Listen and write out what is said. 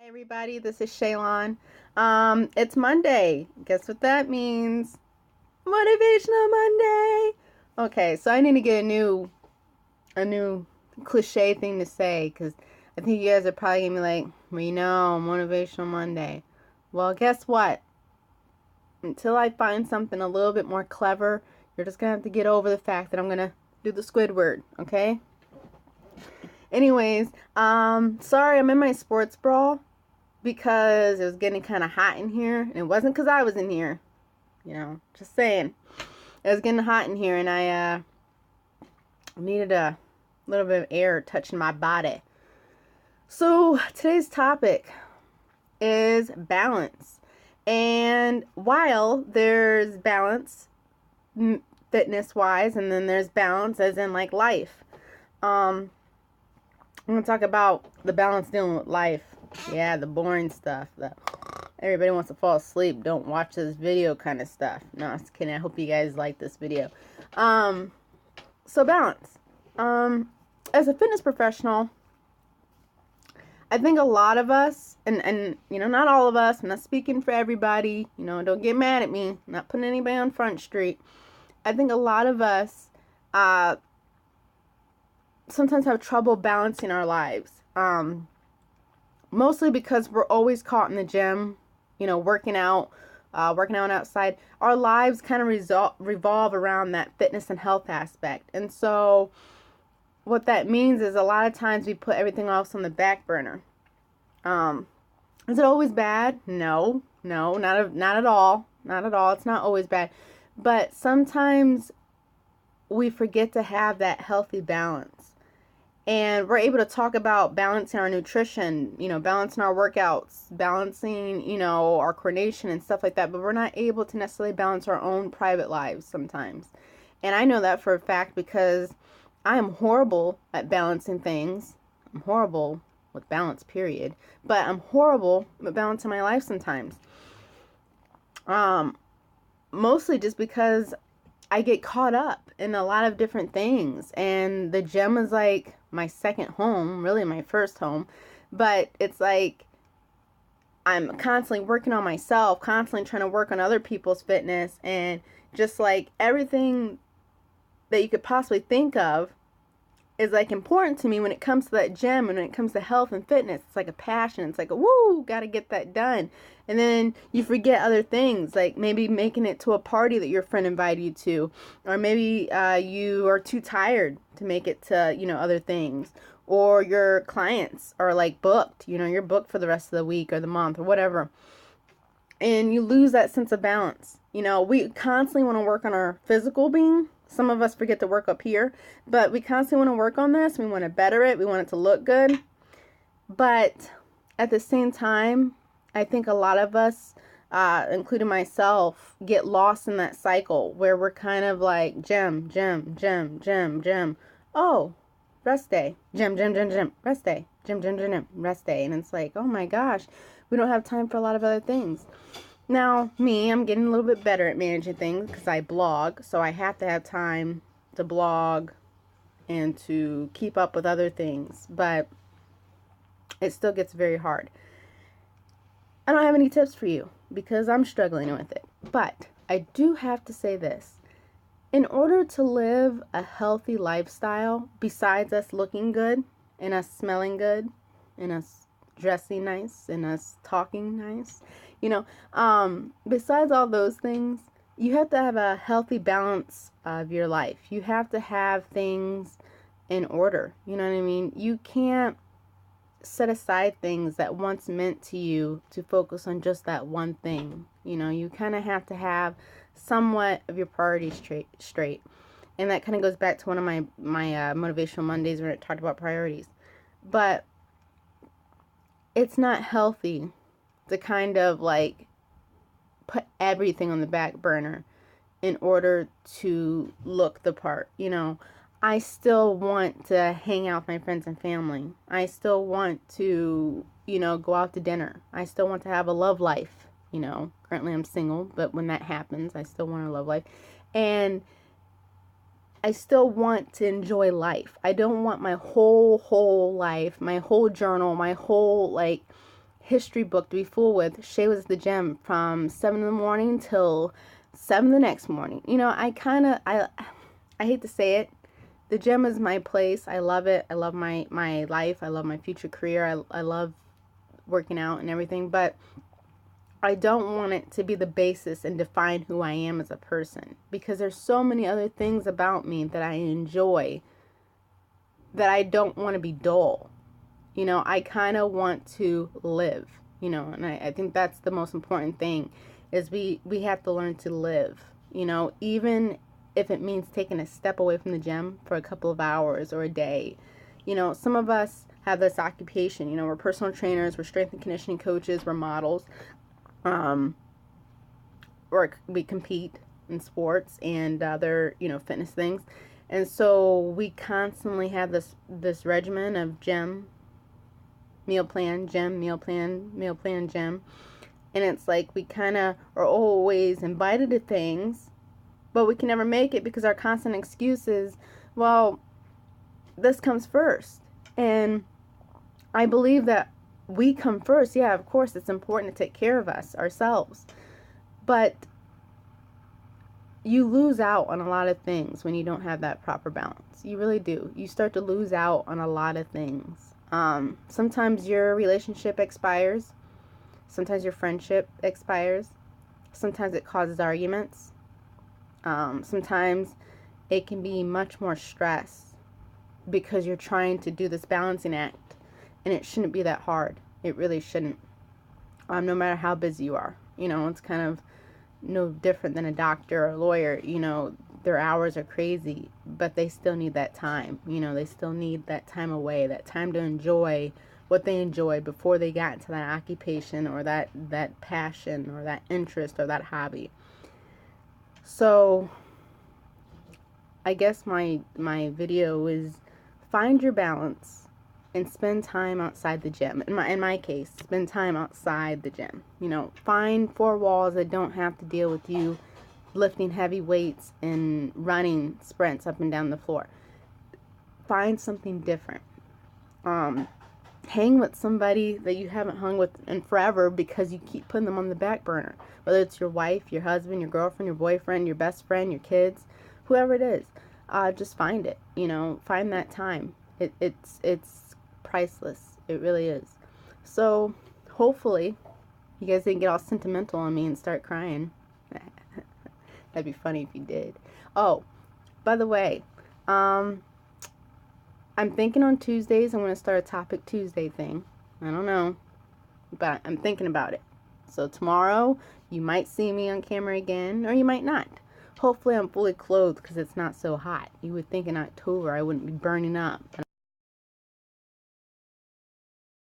Everybody, this is Shaylon. It's Monday. Guess what that means? Motivational Monday. Okay, so I need to get a new cliche thing to say because I think you guys are probably gonna be like, Motivational Monday. Well, guess what? Until I find something a little bit more clever, you're just gonna have to get over the fact that I'm gonna do the Squidward, okay? Anyways, sorry, I'm in my sports bra because it was getting kind of hot in here, and it wasn't because I was in here, just saying. It was getting hot in here, and I needed a little bit of air touching my body. So today's topic is balance. And while there's balance fitness wise, and then there's balance as in like life, I'm going to talk about the balance dealing with life. Yeah, the boring stuff. The everybody wants to fall asleep, don't watch this video kind of stuff. No, I'm just kidding. I hope you guys like this video. So balance. As a fitness professional, I think a lot of us, and not all of us, I'm not speaking for everybody, don't get mad at me, I'm not putting anybody on Front Street. I think a lot of us sometimes have trouble balancing our lives. Mostly because we're always caught in the gym, working out outside. Our lives kind of revolve around that fitness and health aspect. And so what that means is a lot of times we put everything else on the back burner. Is it always bad? No, not at all. Not at all. It's not always bad. But sometimes we forget to have that healthy balance. And we're able to talk about balancing our nutrition, balancing our workouts, balancing, our coordination and stuff like that. But we're not able to necessarily balance our own private lives sometimes. And I know that for a fact because I am horrible at balancing things. I'm horrible with balance, period. But I'm horrible at balancing my life sometimes. Mostly just because I get caught up in a lot of different things. And the gym is like my second home, really my first home. But it's like I'm constantly working on myself, constantly trying to work on other people's fitness, and just like everything that you could possibly think of is like important to me when it comes to that gym and when it comes to health and fitness. It's like a passion. It's like woo, gotta get that done. And then you forget other things, like maybe making it to a party that your friend invited you to, or maybe you are too tired to make it to other things, or your clients are like booked. You're booked for the rest of the week or the month or whatever, and you lose that sense of balance. We constantly want to work on our physical being. Some of us forget to work up here, but we constantly want to work on this. We want to better it. We want it to look good. But at the same time, I think a lot of us, including myself, get lost in that cycle where we're kind of like gym. Oh, rest day. Gym, rest day. Gym, rest day. And it's like, oh my gosh, we don't have time for a lot of other things. Now, I'm getting a little bit better at managing things because I blog, so I have to have time to blog and to keep up with other things, but it still gets very hard. I don't have any tips for you because I'm struggling with it, but I do have to say this. In order to live a healthy lifestyle, besides us looking good and us smelling good and us dressing nice and us talking nice, besides all those things, you have to have a healthy balance of your life. You have to have things in order. You know what I mean? You can't set aside things that once meant to you to focus on just that one thing. You kind of have to have somewhat of your priorities straight. And that kind of goes back to one of my Motivational Mondays where it talked about priorities. But it's not healthy to kind of like put everything on the back burner in order to look the part. I still want to hang out with my friends and family. I still want to, go out to dinner. I still want to have a love life. Currently I'm single, but when that happens, I still want a love life. And I still want to enjoy life. I don't want my whole life, my whole journal, my whole history book to be full with. Shay was at the gym from 7 in the morning till 7 the next morning. You know, I hate to say it. The gym is my place. I love it. I love my life. I love my future career. I love working out and everything. But I don't want it to be the basis and define who I am as a person. Because there's so many other things about me that I enjoy that I don't want to be dull. You know, I kind of want to live, you know, and I think that's the most important thing is we have to learn to live, you know, even if it means taking a step away from the gym for a couple of hours or a day. You know, some of us have this occupation, you know, we're personal trainers, we're strength and conditioning coaches, we're models, or we compete in sports and other, you know, fitness things. And so we constantly have this regimen of gym, meal plan, gym, meal plan, meal plan, gym. And it's like we kind of are always invited to things, but we can never make it because our constant excuse is, well, this comes first. And I believe that we come first. Yeah, of course, it's important to take care of us, ourselves. But you lose out on a lot of things when you don't have that proper balance. You really do. You start to lose out on a lot of things. Sometimes your relationship expires. Sometimes your friendship expires. Sometimes it causes arguments. Sometimes it can be much more stress because you're trying to do this balancing act, and it shouldn't be that hard. It really shouldn't. No matter how busy you are. You know, it's kind of no different than a doctor or a lawyer. You know, their hours are crazy, but they still need that time. You know, they still need that time away, that time to enjoy what they enjoy before they got into that occupation or that passion or that interest or that hobby. So I guess my video is find your balance and spend time outside the gym. In my case, spend time outside the gym. You know, find four walls that don't have to deal with you lifting heavy weights and running sprints up and down the floor. Find something different. Hang with somebody that you haven't hung with in forever because you keep putting them on the back burner. Whether it's your wife, your husband, your girlfriend, your boyfriend, your best friend, your kids, whoever it is. Just find it. You know, find that time. It's priceless. It really is. So hopefully you guys didn't get all sentimental on me and start crying. That'd be funny if you did. Oh, by the way, I'm thinking on Tuesdays I'm going to start a Topic Tuesday thing. I don't know, but I'm thinking about it. So tomorrow you might see me on camera again, or you might not. Hopefully I'm fully clothed because it's not so hot. You would think in October I wouldn't be burning up.